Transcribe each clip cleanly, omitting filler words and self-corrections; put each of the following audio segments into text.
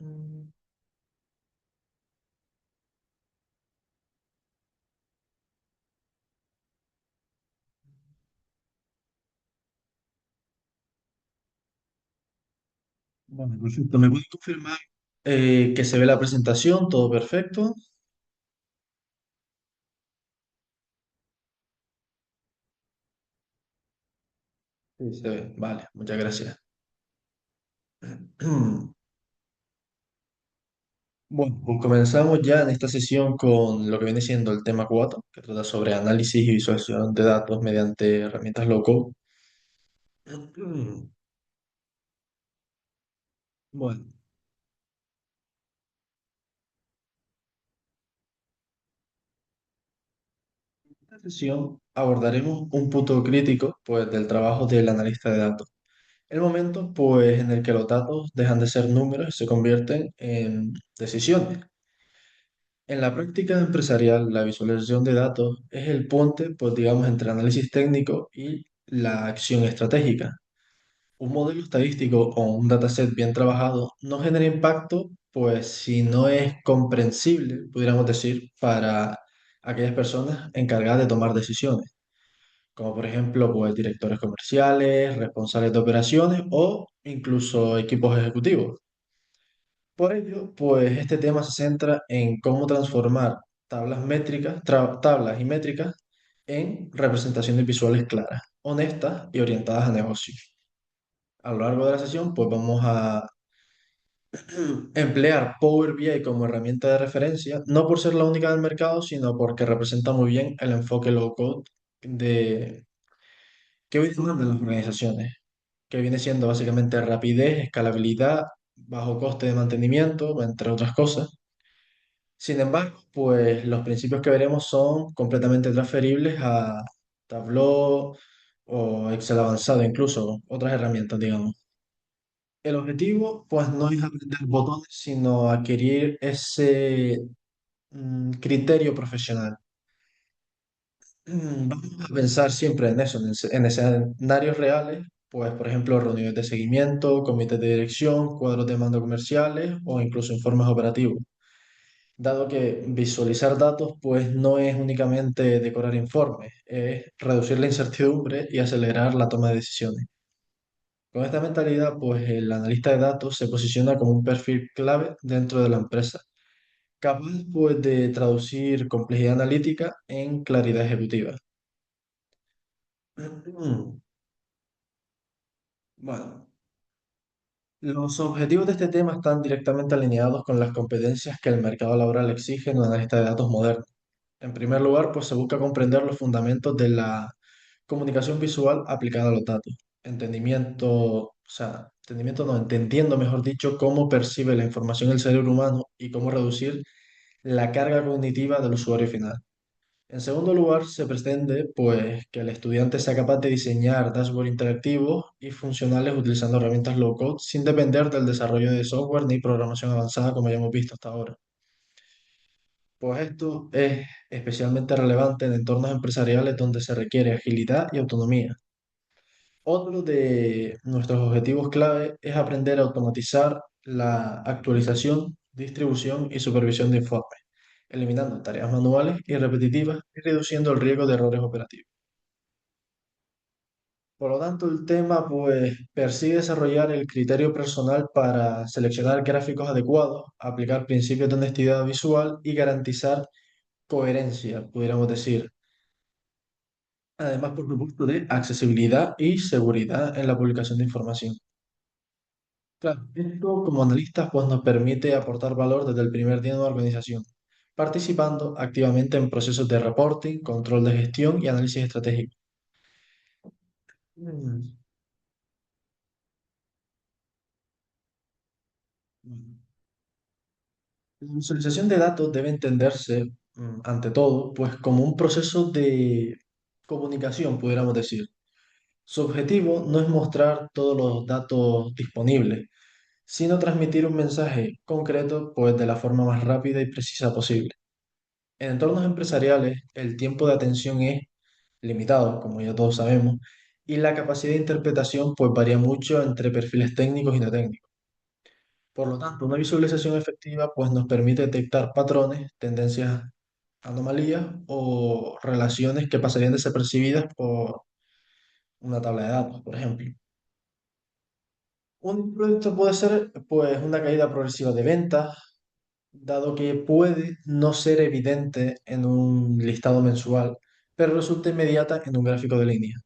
Mm, Bueno, perfecto. ¿Me puedes confirmar que se ve la presentación? ¿Todo perfecto? Sí, se ve. Vale, muchas gracias. Bueno, pues comenzamos ya en esta sesión con lo que viene siendo el tema 4, que trata sobre análisis y visualización de datos mediante herramientas low-code. Bueno, en esta sesión abordaremos un punto crítico pues, del trabajo del analista de datos. El momento pues, en el que los datos dejan de ser números y se convierten en decisiones. En la práctica empresarial, la visualización de datos es el puente, pues digamos, entre análisis técnico y la acción estratégica. Un modelo estadístico o un dataset bien trabajado no genera impacto, pues si no es comprensible, pudiéramos decir, para aquellas personas encargadas de tomar decisiones, como por ejemplo, pues directores comerciales, responsables de operaciones o incluso equipos ejecutivos. Por ello, pues este tema se centra en cómo transformar tablas y métricas en representaciones visuales claras, honestas y orientadas a negocios. A lo largo de la sesión, pues vamos a emplear Power BI como herramienta de referencia, no por ser la única del mercado, sino porque representa muy bien el enfoque low code de, que hoy demandan las organizaciones, que viene siendo básicamente rapidez, escalabilidad, bajo coste de mantenimiento, entre otras cosas. Sin embargo, pues los principios que veremos son completamente transferibles a Tableau o Excel avanzado, incluso otras herramientas, digamos. El objetivo, pues, no es aprender botones, sino adquirir ese criterio profesional. Vamos a pensar siempre en eso, en escenarios reales, pues, por ejemplo, reuniones de seguimiento, comités de dirección, cuadros de mando comerciales o incluso informes operativos. Dado que visualizar datos, pues, no es únicamente decorar informes, es reducir la incertidumbre y acelerar la toma de decisiones. Con esta mentalidad, pues el analista de datos se posiciona como un perfil clave dentro de la empresa, capaz pues de traducir complejidad analítica en claridad ejecutiva. Bueno, los objetivos de este tema están directamente alineados con las competencias que el mercado laboral exige en un analista de datos moderno. En primer lugar, pues se busca comprender los fundamentos de la comunicación visual aplicada a los datos. Entendimiento no, entendiendo, mejor dicho, cómo percibe la información el cerebro humano y cómo reducir la carga cognitiva del usuario final. En segundo lugar, se pretende, pues, que el estudiante sea capaz de diseñar dashboards interactivos y funcionales utilizando herramientas low-code sin depender del desarrollo de software ni programación avanzada como ya hemos visto hasta ahora. Pues esto es especialmente relevante en entornos empresariales donde se requiere agilidad y autonomía. Otro de nuestros objetivos clave es aprender a automatizar la actualización, distribución y supervisión de informes, eliminando tareas manuales y repetitivas y reduciendo el riesgo de errores operativos. Por lo tanto, el tema pues persigue desarrollar el criterio personal para seleccionar gráficos adecuados, aplicar principios de honestidad visual y garantizar coherencia, pudiéramos decir. Además, por supuesto, de accesibilidad y seguridad en la publicación de información. Claro, esto como analistas pues, nos permite aportar valor desde el primer día de una organización, participando activamente en procesos de reporting, control de gestión y análisis estratégico. Mm, bueno. La visualización de datos debe entenderse, ante todo, pues como un proceso de comunicación, pudiéramos decir. Su objetivo no es mostrar todos los datos disponibles, sino transmitir un mensaje concreto, pues de la forma más rápida y precisa posible. En entornos empresariales, el tiempo de atención es limitado, como ya todos sabemos, y la capacidad de interpretación pues varía mucho entre perfiles técnicos y no técnicos. Por lo tanto, una visualización efectiva pues nos permite detectar patrones, tendencias, anomalías o relaciones que pasarían desapercibidas por una tabla de datos, por ejemplo. Un proyecto puede ser pues una caída progresiva de ventas, dado que puede no ser evidente en un listado mensual, pero resulta inmediata en un gráfico de línea.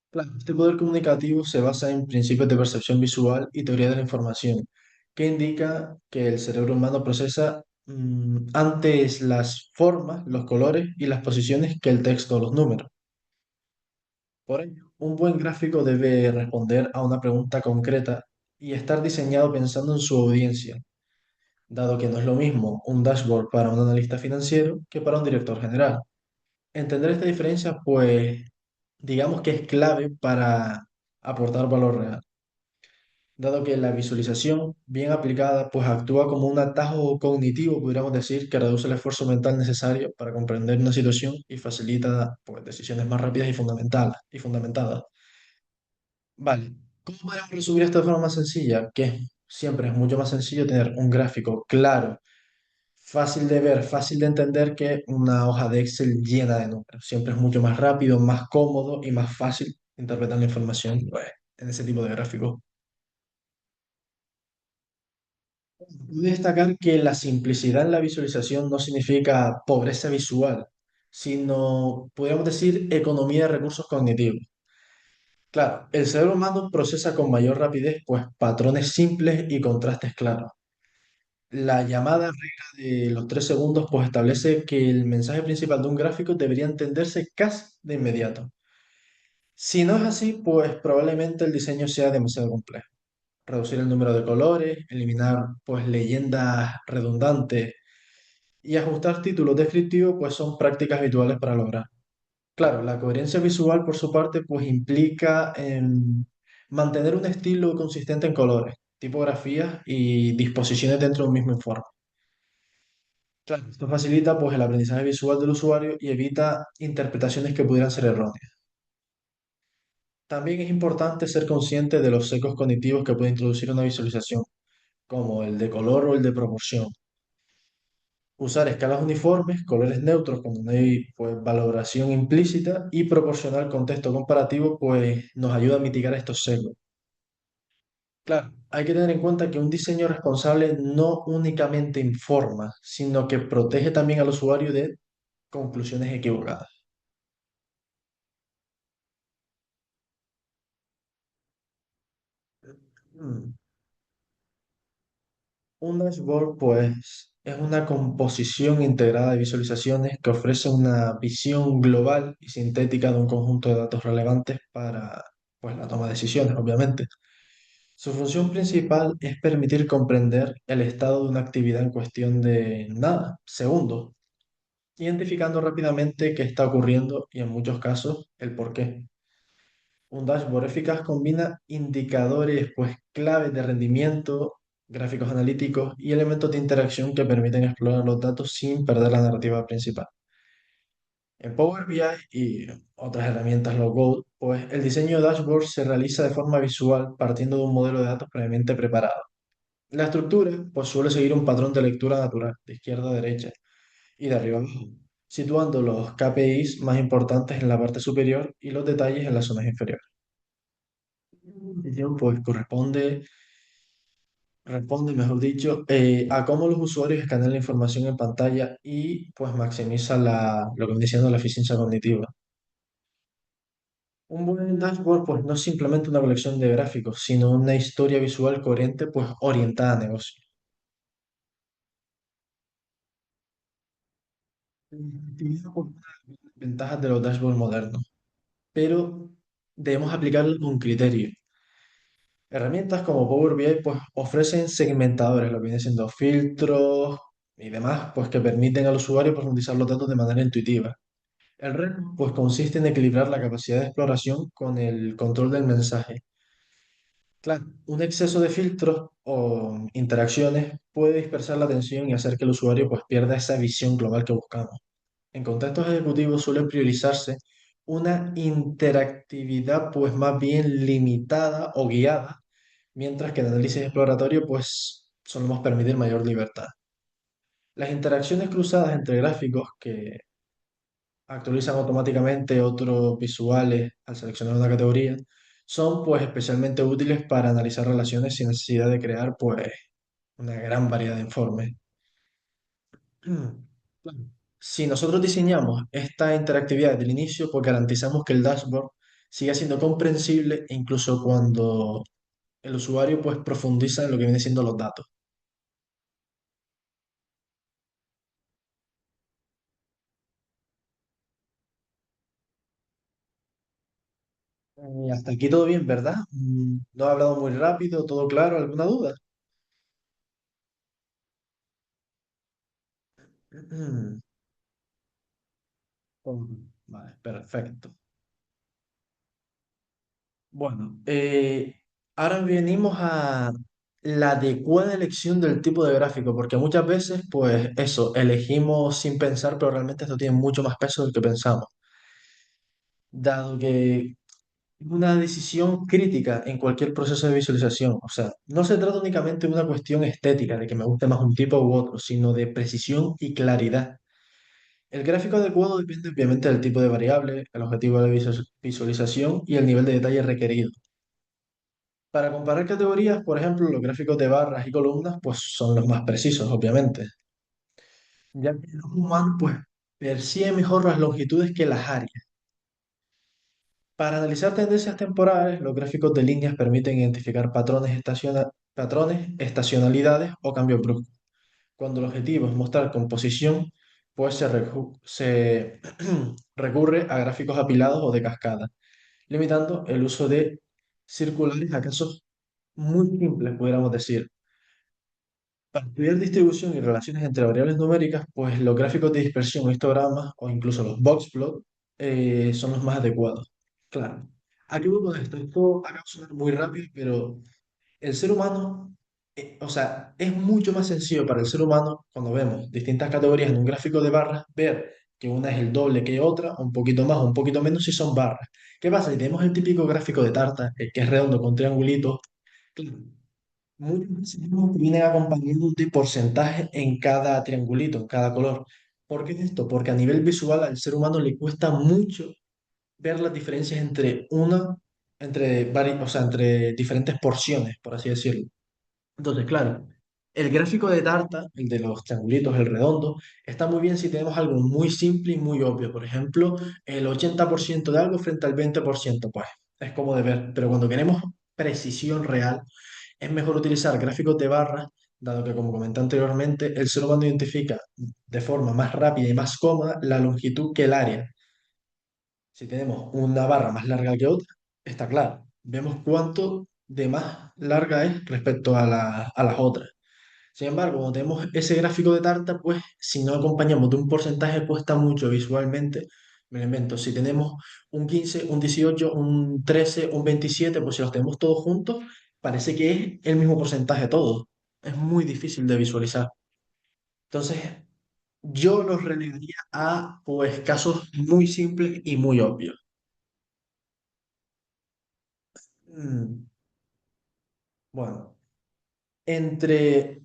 Claro, este poder comunicativo se basa en principios de percepción visual y teoría de la información, que indica que el cerebro humano procesa antes las formas, los colores y las posiciones que el texto o los números. Por ello, un buen gráfico debe responder a una pregunta concreta y estar diseñado pensando en su audiencia, dado que no es lo mismo un dashboard para un analista financiero que para un director general. Entender esta diferencia, pues, digamos que es clave para aportar valor real, dado que la visualización bien aplicada, pues actúa como un atajo cognitivo, podríamos decir, que reduce el esfuerzo mental necesario para comprender una situación y facilita, pues, decisiones más rápidas y fundamentadas. Vale, ¿cómo podemos resumir esto de forma más sencilla? Que siempre es mucho más sencillo tener un gráfico claro, fácil de ver, fácil de entender que una hoja de Excel llena de números. Siempre es mucho más rápido, más cómodo y más fácil interpretar la información pues, en ese tipo de gráficos. Cabe destacar que la simplicidad en la visualización no significa pobreza visual, sino, podríamos decir, economía de recursos cognitivos. Claro, el cerebro humano procesa con mayor rapidez pues, patrones simples y contrastes claros. La llamada regla de los 3 segundos pues establece que el mensaje principal de un gráfico debería entenderse casi de inmediato. Si no es así, pues probablemente el diseño sea demasiado complejo. Reducir el número de colores, eliminar pues leyendas redundantes y ajustar títulos descriptivos pues son prácticas habituales para lograr. Claro, la coherencia visual por su parte pues implica mantener un estilo consistente en colores, tipografías y disposiciones dentro de un mismo informe. Claro, esto facilita pues el aprendizaje visual del usuario y evita interpretaciones que pudieran ser erróneas. También es importante ser consciente de los sesgos cognitivos que puede introducir una visualización, como el de color o el de proporción. Usar escalas uniformes, colores neutros cuando no hay pues, valoración implícita y proporcionar contexto comparativo pues nos ayuda a mitigar estos sesgos. Claro, hay que tener en cuenta que un diseño responsable no únicamente informa, sino que protege también al usuario de conclusiones equivocadas. Mm. Un dashboard, pues, es una composición integrada de visualizaciones que ofrece una visión global y sintética de un conjunto de datos relevantes para, pues, la toma de decisiones, obviamente. Su función principal es permitir comprender el estado de una actividad en cuestión de nada, segundos, identificando rápidamente qué está ocurriendo y en muchos casos el por qué. Un dashboard eficaz combina indicadores pues, claves de rendimiento, gráficos analíticos y elementos de interacción que permiten explorar los datos sin perder la narrativa principal. En Power BI y otras herramientas low-code, pues el diseño de dashboard se realiza de forma visual partiendo de un modelo de datos previamente preparado. La estructura pues, suele seguir un patrón de lectura natural, de izquierda a derecha y de arriba a abajo, situando los KPIs más importantes en la parte superior y los detalles en las zonas inferiores. Decisión, pues responde, mejor dicho, a cómo los usuarios escanean la información en pantalla y pues maximiza lo que viene siendo la eficiencia cognitiva. Un buen dashboard pues no es simplemente una colección de gráficos, sino una historia visual coherente pues orientada a negocio. La efectividad, pues, una de las ventajas de los dashboards modernos, pero debemos aplicarlo con criterio. Herramientas como Power BI pues ofrecen segmentadores, lo que viene siendo filtros y demás, pues que permiten al usuario profundizar los datos de manera intuitiva. El reto pues consiste en equilibrar la capacidad de exploración con el control del mensaje. Claro, un exceso de filtros o interacciones puede dispersar la atención y hacer que el usuario pues pierda esa visión global que buscamos. En contextos ejecutivos suele priorizarse una interactividad pues más bien limitada o guiada, mientras que el análisis exploratorio pues solemos permitir mayor libertad. Las interacciones cruzadas entre gráficos que actualizan automáticamente otros visuales al seleccionar una categoría son pues especialmente útiles para analizar relaciones sin necesidad de crear pues una gran variedad de informes. Claro. Si nosotros diseñamos esta interactividad desde el inicio, pues garantizamos que el dashboard siga siendo comprensible incluso cuando el usuario pues profundiza en lo que viene siendo los datos. Hasta aquí todo bien, ¿verdad? No he hablado muy rápido, todo claro, ¿alguna duda? Vale, perfecto. Bueno, ahora venimos a la adecuada elección del tipo de gráfico, porque muchas veces, pues eso, elegimos sin pensar, pero realmente esto tiene mucho más peso del que pensamos, dado que es una decisión crítica en cualquier proceso de visualización. O sea, no se trata únicamente de una cuestión estética, de que me guste más un tipo u otro, sino de precisión y claridad. El gráfico adecuado depende obviamente del tipo de variable, el objetivo de visualización y el nivel de detalle requerido. Para comparar categorías, por ejemplo, los gráficos de barras y columnas, pues son los más precisos, obviamente, ya que el ojo humano, pues, percibe mejor las longitudes que las áreas. Para analizar tendencias temporales, los gráficos de líneas permiten identificar patrones, estacionalidades o cambios bruscos. Cuando el objetivo es mostrar composición, pues se recurre a gráficos apilados o de cascada, limitando el uso de circulares a casos muy simples, pudiéramos decir. Para estudiar distribución y relaciones entre variables numéricas, pues los gráficos de dispersión o histogramas o incluso los boxplot son los más adecuados. Claro. Aquí voy con esto. Esto acaba de sonar muy rápido, pero el ser humano, o sea, es mucho más sencillo para el ser humano cuando vemos distintas categorías en un gráfico de barras, ver que una es el doble que otra, un poquito más o un poquito menos si son barras. ¿Qué pasa? Si tenemos el típico gráfico de tarta, el que es redondo con triangulitos, claro, muchos veces vienen acompañados de porcentaje en cada triangulito, en cada color. ¿Por qué es esto? Porque a nivel visual al ser humano le cuesta mucho ver las diferencias o sea, entre diferentes porciones, por así decirlo. Entonces, claro, el gráfico de tarta, el de los triangulitos, el redondo, está muy bien si tenemos algo muy simple y muy obvio. Por ejemplo, el 80% de algo frente al 20%, pues es como de ver. Pero cuando queremos precisión real, es mejor utilizar gráficos de barras, dado que, como comenté anteriormente, el ser humano identifica de forma más rápida y más cómoda la longitud que el área. Si tenemos una barra más larga que otra, está claro. Vemos cuánto de más larga es respecto a las otras. Sin embargo, cuando tenemos ese gráfico de tarta, pues si no acompañamos de un porcentaje, cuesta mucho visualmente. Me lo invento, si tenemos un 15, un 18, un 13, un 27, pues si los tenemos todos juntos, parece que es el mismo porcentaje todo. Es muy difícil de visualizar. Entonces, yo los relegaría a pues casos muy simples y muy obvios. Mm, Bueno, entre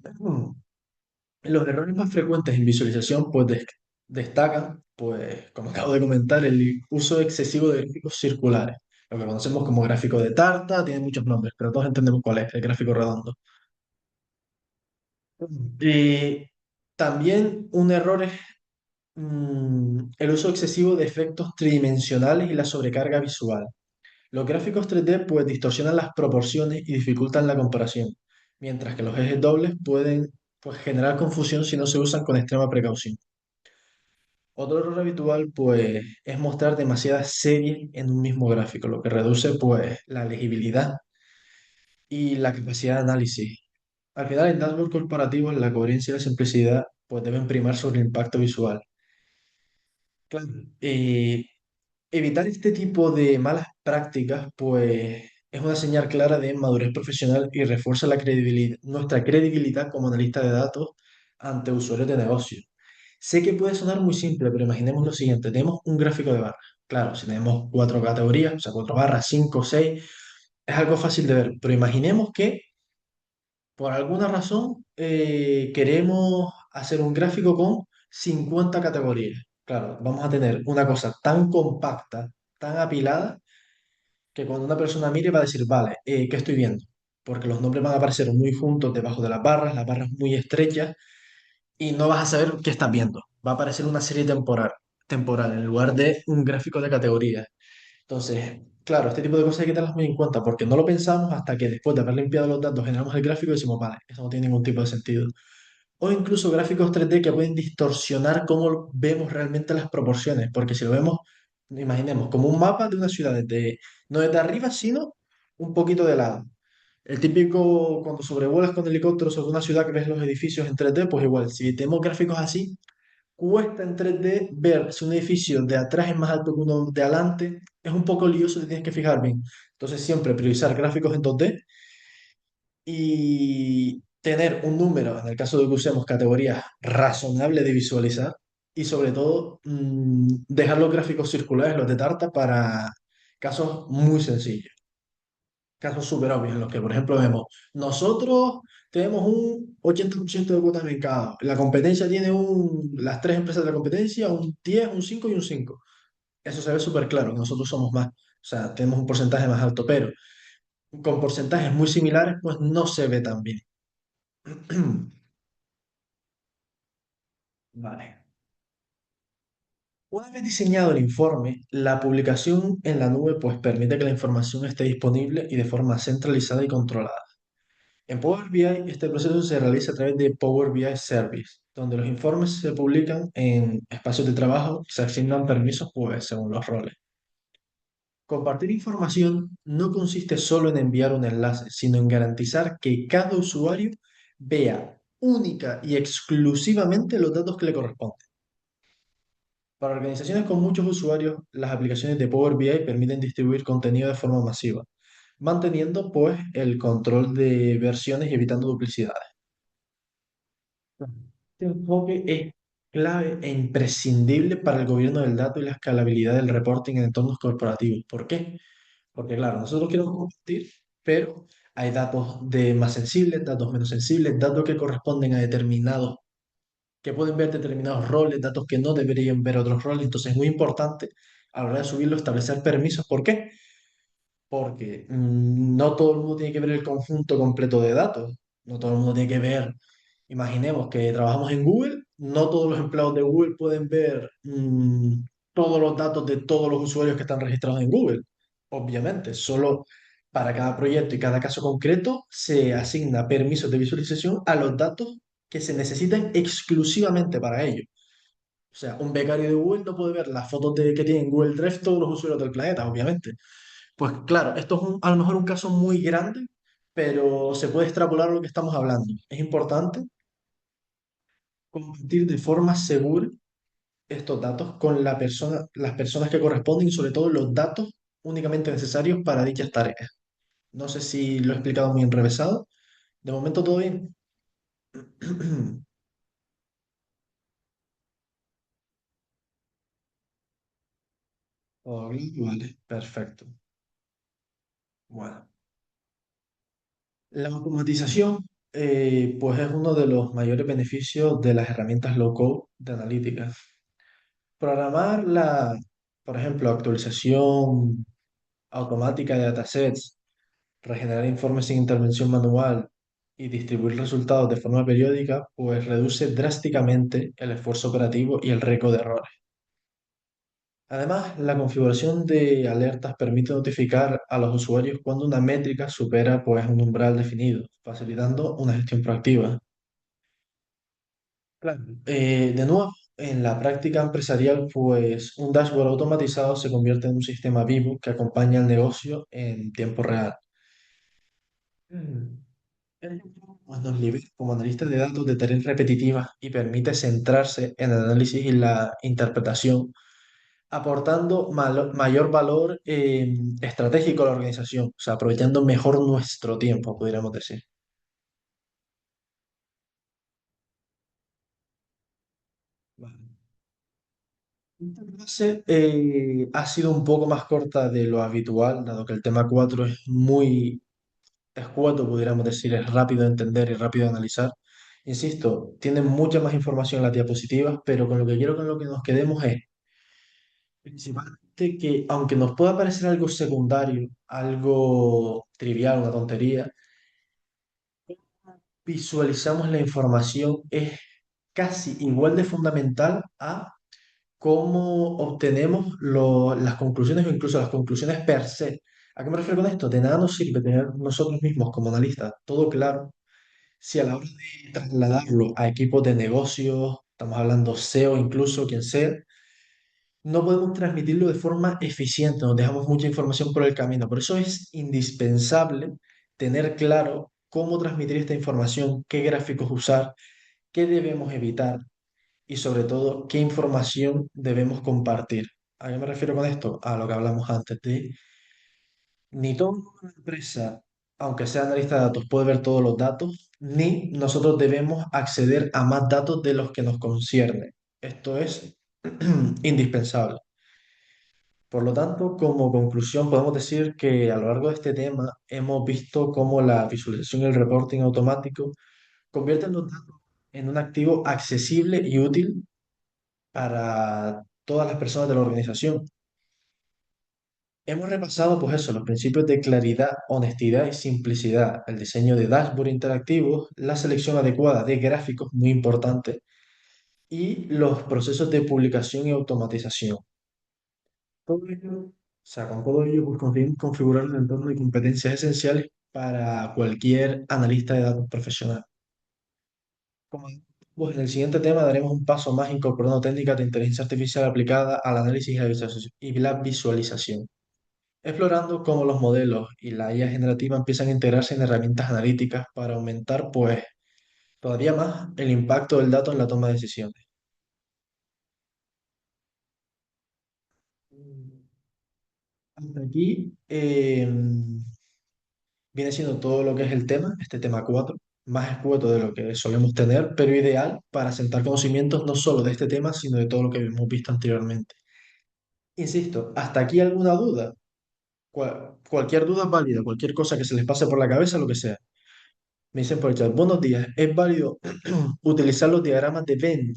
los errores más frecuentes en visualización, pues destacan, pues como acabo de comentar, el uso excesivo de gráficos circulares, lo que conocemos como gráfico de tarta, tiene muchos nombres, pero todos entendemos cuál es, el gráfico redondo. Y también un error es el uso excesivo de efectos tridimensionales y la sobrecarga visual. Los gráficos 3D pues distorsionan las proporciones y dificultan la comparación, mientras que los ejes dobles pueden pues, generar confusión si no se usan con extrema precaución. Otro error habitual pues es mostrar demasiadas series en un mismo gráfico, lo que reduce pues la legibilidad y la capacidad de análisis. Al final, en dashboard corporativos, la coherencia y la simplicidad pues deben primar sobre el impacto visual. Claro. Evitar este tipo de malas prácticas, pues es una señal clara de madurez profesional y refuerza nuestra credibilidad como analista de datos ante usuarios de negocio. Sé que puede sonar muy simple, pero imaginemos lo siguiente: tenemos un gráfico de barras. Claro, si tenemos cuatro categorías, o sea, cuatro barras, cinco, seis, Es algo fácil de ver, pero imaginemos que por alguna razón queremos hacer un gráfico con 50 categorías. Claro, vamos a tener una cosa tan compacta, tan apilada, que cuando una persona mire va a decir, vale, ¿qué estoy viendo? Porque los nombres van a aparecer muy juntos debajo de las barras muy estrechas, y no vas a saber qué estás viendo. Va a aparecer una serie temporal en lugar de un gráfico de categorías. Entonces, claro, este tipo de cosas hay que tenerlas muy en cuenta porque no lo pensamos hasta que después de haber limpiado los datos generamos el gráfico y decimos, vale, eso no tiene ningún tipo de sentido. O incluso gráficos 3D que pueden distorsionar cómo vemos realmente las proporciones, porque si lo vemos, imaginemos, como un mapa de una ciudad, no desde arriba, sino un poquito de lado. El típico, cuando sobrevuelas con helicóptero sobre una ciudad que ves los edificios en 3D, pues igual, si tenemos gráficos así, cuesta en 3D ver si un edificio de atrás es más alto que uno de adelante. Es un poco lioso, te tienes que fijar bien. Entonces, siempre priorizar gráficos en 2D y tener un número, en el caso de que usemos categorías razonables de visualizar, y sobre todo dejar los gráficos circulares, los de tarta, para casos muy sencillos, casos súper obvios en los que, por ejemplo, vemos, nosotros tenemos un 80% de cuotas de mercado, la competencia tiene las tres empresas de la competencia, un 10, un 5 y un 5. Eso se ve súper claro, que nosotros somos más, o sea, tenemos un porcentaje más alto, pero con porcentajes muy similares, pues no se ve tan bien. Vale. Una vez diseñado el informe, la publicación en la nube pues permite que la información esté disponible y de forma centralizada y controlada. En Power BI, este proceso se realiza a través de Power BI Service, donde los informes se publican en espacios de trabajo y se asignan permisos pues según los roles. Compartir información no consiste solo en enviar un enlace, sino en garantizar que cada usuario vea única y exclusivamente los datos que le corresponden. Para organizaciones con muchos usuarios, las aplicaciones de Power BI permiten distribuir contenido de forma masiva, manteniendo pues el control de versiones y evitando duplicidades. Este enfoque es clave e imprescindible para el gobierno del dato y la escalabilidad del reporting en entornos corporativos. ¿Por qué? Porque claro, nosotros queremos compartir, pero hay datos más sensibles, datos menos sensibles, datos que corresponden a determinados, que pueden ver determinados roles, datos que no deberían ver otros roles. Entonces es muy importante a la hora de subirlo establecer permisos. ¿Por qué? Porque no todo el mundo tiene que ver el conjunto completo de datos. No todo el mundo tiene que ver, imaginemos que trabajamos en Google, no todos los empleados de Google pueden ver todos los datos de todos los usuarios que están registrados en Google. Obviamente, solo para cada proyecto y cada caso concreto se asigna permisos de visualización a los datos que se necesitan exclusivamente para ello. O sea, un becario de Google no puede ver las fotos que tienen en Google Drive todos los usuarios del planeta, obviamente. Pues claro, esto es a lo mejor un caso muy grande, pero se puede extrapolar a lo que estamos hablando. Es importante compartir de forma segura estos datos con las personas que corresponden y sobre todo los datos únicamente necesarios para dichas tareas. No sé si lo he explicado muy enrevesado. De momento todo bien. Todo bien, vale, perfecto. Bueno, la automatización, pues es uno de los mayores beneficios de las herramientas low-code de analítica. Programar por ejemplo, actualización automática de datasets, regenerar informes sin intervención manual y distribuir resultados de forma periódica, pues reduce drásticamente el esfuerzo operativo y el riesgo de errores. Además, la configuración de alertas permite notificar a los usuarios cuando una métrica supera pues, un umbral definido, facilitando una gestión proactiva. Claro. De nuevo, en la práctica empresarial, pues un dashboard automatizado se convierte en un sistema vivo que acompaña al negocio en tiempo real. Mm. Ello, pues, nos libera como analistas de datos de tareas repetitivas y permite centrarse en el análisis y la interpretación, aportando mayor valor estratégico a la organización, o sea, aprovechando mejor nuestro tiempo, podríamos decir. Vale. Esta clase ha sido un poco más corta de lo habitual, dado que el tema 4 es muy escueto, pudiéramos decir, es rápido de entender y rápido de analizar. Insisto, tiene mucha más información en las diapositivas, pero con lo que quiero con lo que nos quedemos es principalmente que, aunque nos pueda parecer algo secundario, algo trivial, una tontería, visualizamos la información es casi igual de fundamental a cómo obtenemos las conclusiones o incluso las conclusiones per se. ¿A qué me refiero con esto? De nada nos sirve tener nosotros mismos como analistas todo claro si a la hora de trasladarlo a equipos de negocios, estamos hablando SEO incluso, quien sea, no podemos transmitirlo de forma eficiente, nos dejamos mucha información por el camino. Por eso es indispensable tener claro cómo transmitir esta información, qué gráficos usar, qué debemos evitar y sobre todo qué información debemos compartir. ¿A qué me refiero con esto? A lo que hablamos antes de ni toda una empresa, aunque sea analista de datos, puede ver todos los datos, ni nosotros debemos acceder a más datos de los que nos conciernen. Esto es indispensable. Por lo tanto, como conclusión, podemos decir que a lo largo de este tema hemos visto cómo la visualización y el reporting automático convierten los datos en un activo accesible y útil para todas las personas de la organización. Hemos repasado, pues eso, los principios de claridad, honestidad y simplicidad, el diseño de dashboard interactivos, la selección adecuada de gráficos, muy importante, y los procesos de publicación y automatización. Todo ello, o sea, con todo ello, pues conseguimos configurar un entorno de competencias esenciales para cualquier analista de datos profesional. Como pues en el siguiente tema daremos un paso más incorporando técnicas de inteligencia artificial aplicada al análisis y la visualización, explorando cómo los modelos y la IA generativa empiezan a integrarse en herramientas analíticas para aumentar, pues, todavía más el impacto del dato en la toma de decisiones. Hasta aquí viene siendo todo lo que es el tema, este tema 4 más escueto de lo que solemos tener, pero ideal para sentar conocimientos no solo de este tema, sino de todo lo que hemos visto anteriormente. Insisto, ¿hasta aquí alguna duda? Cualquier duda es válida, cualquier cosa que se les pase por la cabeza, lo que sea. Me dicen por el chat, buenos días, ¿es válido utilizar los diagramas de Venn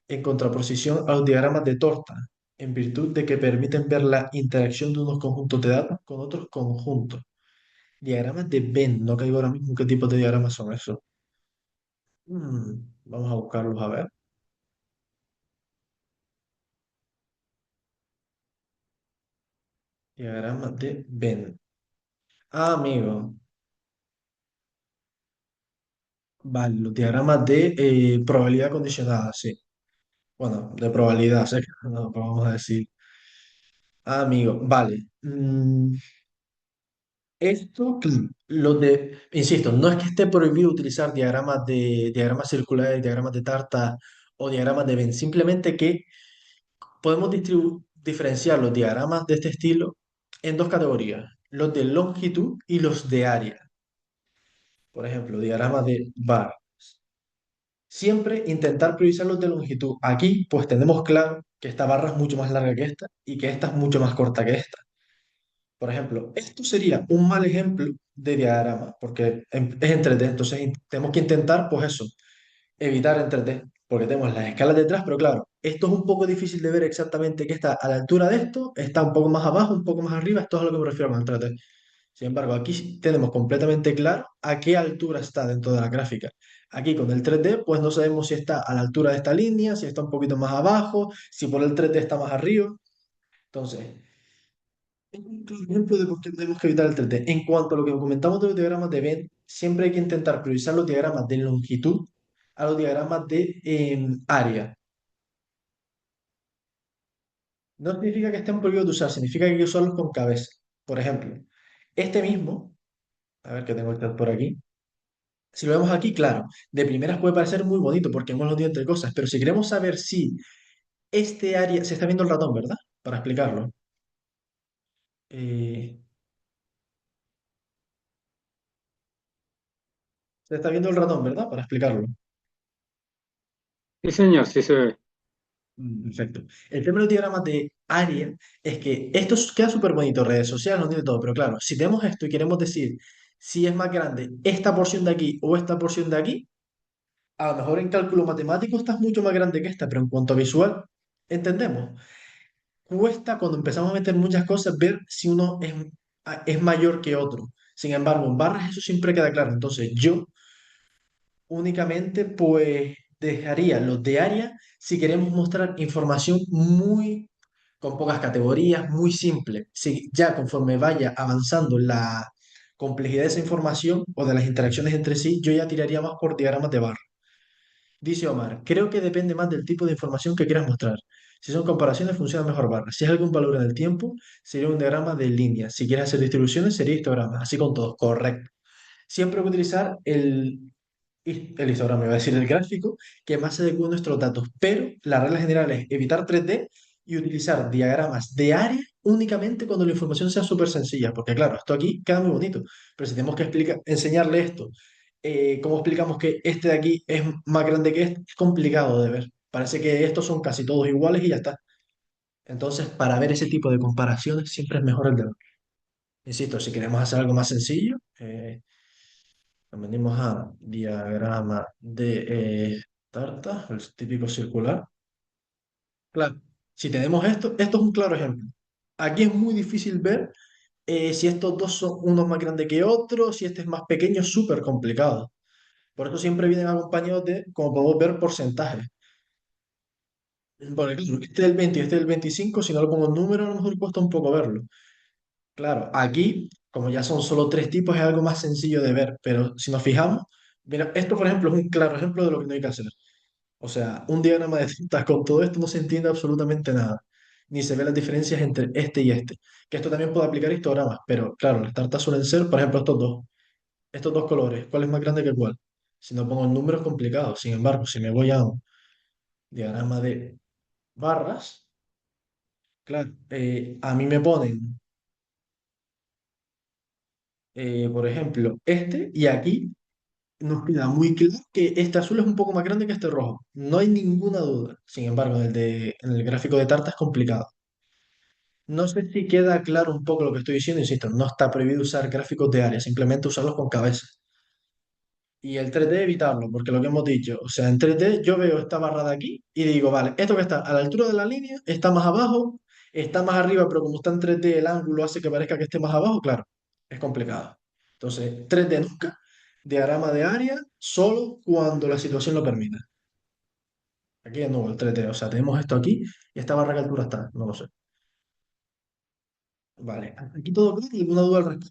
en contraposición a los diagramas de torta, en virtud de que permiten ver la interacción de unos conjuntos de datos con otros conjuntos? Diagramas de Venn, no caigo ahora mismo qué tipo de diagramas son esos. Vamos a buscarlos a ver. Diagramas de Venn. Ah, amigo, vale, los diagramas de probabilidad condicionada, sí. Bueno, de probabilidad, sé que no, pero vamos a decir. Ah, amigo, vale. Esto, claro, insisto, no es que esté prohibido utilizar diagramas circulares, diagramas de tarta o diagramas de Venn, simplemente que podemos diferenciar los diagramas de este estilo en dos categorías, los de longitud y los de área. Por ejemplo, diagramas de bar. Siempre intentar priorizar los de longitud. Aquí, pues tenemos claro que esta barra es mucho más larga que esta y que esta es mucho más corta que esta. Por ejemplo, esto sería un mal ejemplo de diagrama, porque es en 3D, entonces tenemos que intentar, pues eso, evitar en 3D, porque tenemos las escalas detrás, pero claro, esto es un poco difícil de ver exactamente qué está a la altura de esto, está un poco más abajo, un poco más arriba, esto es a lo que me refiero con el 3D. Sin embargo, aquí sí tenemos completamente claro a qué altura está dentro de la gráfica. Aquí con el 3D, pues no sabemos si está a la altura de esta línea, si está un poquito más abajo, si por el 3D está más arriba. Entonces, es un claro ejemplo de por qué tenemos que evitar el 3D. En cuanto a lo que comentamos de los diagramas de Venn, siempre hay que intentar priorizar los diagramas de longitud a los diagramas de área. No significa que estén prohibidos de usar, significa que hay que usarlos con cabeza. Por ejemplo, este mismo, a ver que tengo el chat por aquí. Si lo vemos aquí, claro, de primeras puede parecer muy bonito porque hemos los entre cosas, pero si queremos saber si este área, se está viendo el ratón, ¿verdad? Para explicarlo. Eh, se está viendo el ratón, ¿verdad? Para explicarlo. Sí, señor, sí se ve. Perfecto. El tema de los diagramas de área es que esto queda súper bonito, redes sociales, no tiene todo, pero claro, si tenemos esto y queremos decir si es más grande esta porción de aquí o esta porción de aquí, a lo mejor en cálculo matemático esta es mucho más grande que esta, pero en cuanto a visual, entendemos. Cuesta cuando empezamos a meter muchas cosas ver si uno es mayor que otro. Sin embargo, en barras eso siempre queda claro. Entonces yo únicamente pues dejaría los de área si queremos mostrar información muy con pocas categorías, muy simple. Si ya conforme vaya avanzando la complejidad de esa información o de las interacciones entre sí, yo ya tiraría más por diagramas de barra. Dice Omar, creo que depende más del tipo de información que quieras mostrar. Si son comparaciones, funciona mejor barra. Si es algún valor en el tiempo, sería un diagrama de líneas. Si quieres hacer distribuciones, sería histogramas. Así con todo. Correcto. Siempre hay que utilizar el histograma, iba a decir el gráfico, que más se adecua a nuestros datos. Pero la regla general es evitar 3D y utilizar diagramas de área únicamente cuando la información sea súper sencilla. Porque claro, esto aquí queda muy bonito. Pero si tenemos que enseñarle esto, ¿cómo explicamos que este de aquí es más grande que este? Es complicado de ver. Parece que estos son casi todos iguales y ya está. Entonces, para ver ese tipo de comparaciones, siempre es mejor el de... Insisto, si queremos hacer algo más sencillo, venimos a diagrama de tarta, el típico circular. Claro, si tenemos esto es un claro ejemplo. Aquí es muy difícil ver si estos dos son uno más grande que otro, si este es más pequeño, es súper complicado. Por eso siempre vienen acompañados de, como podemos ver, porcentajes. Porque claro, este del 20 y este del 25, si no lo pongo en número, a lo mejor cuesta un poco verlo. Claro, aquí, como ya son solo tres tipos, es algo más sencillo de ver, pero si nos fijamos, mira, esto por ejemplo es un claro ejemplo de lo que no hay que hacer. O sea, un diagrama de cintas con todo esto no se entiende absolutamente nada, ni se ve las diferencias entre este y este. Que esto también puede aplicar a histogramas, pero claro, las tartas suelen ser, por ejemplo, estos dos colores, ¿cuál es más grande que cuál? Si no pongo en números complicados, sin embargo, si me voy a un diagrama de barras, claro, a mí me ponen, por ejemplo, este y aquí nos queda muy claro que este azul es un poco más grande que este rojo. No hay ninguna duda. Sin embargo, en el gráfico de tarta es complicado. No sé si queda claro un poco lo que estoy diciendo, insisto, no está prohibido usar gráficos de área, simplemente usarlos con cabeza. Y el 3D evitarlo, porque lo que hemos dicho, o sea, en 3D yo veo esta barra de aquí y digo, vale, esto que está a la altura de la línea está más abajo, está más arriba, pero como está en 3D el ángulo hace que parezca que esté más abajo, claro, es complicado. Entonces, 3D nunca, diagrama de área solo cuando la situación lo permita. Aquí no, el 3D, o sea, tenemos esto aquí y esta barra que altura está, no lo sé. Vale, aquí todo claro, ¿alguna duda al respecto?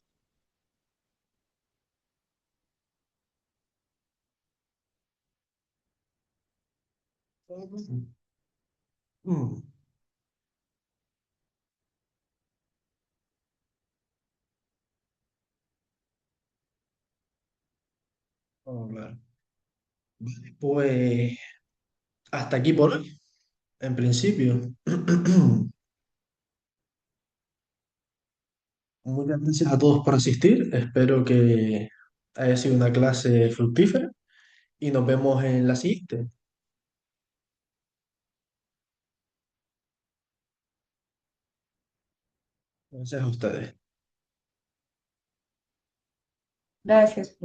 Mm, oh, claro. Vale, pues hasta aquí por hoy, en principio. Muchas gracias a todos por asistir. Espero que haya sido una clase fructífera y nos vemos en la siguiente. Gracias a ustedes. Gracias.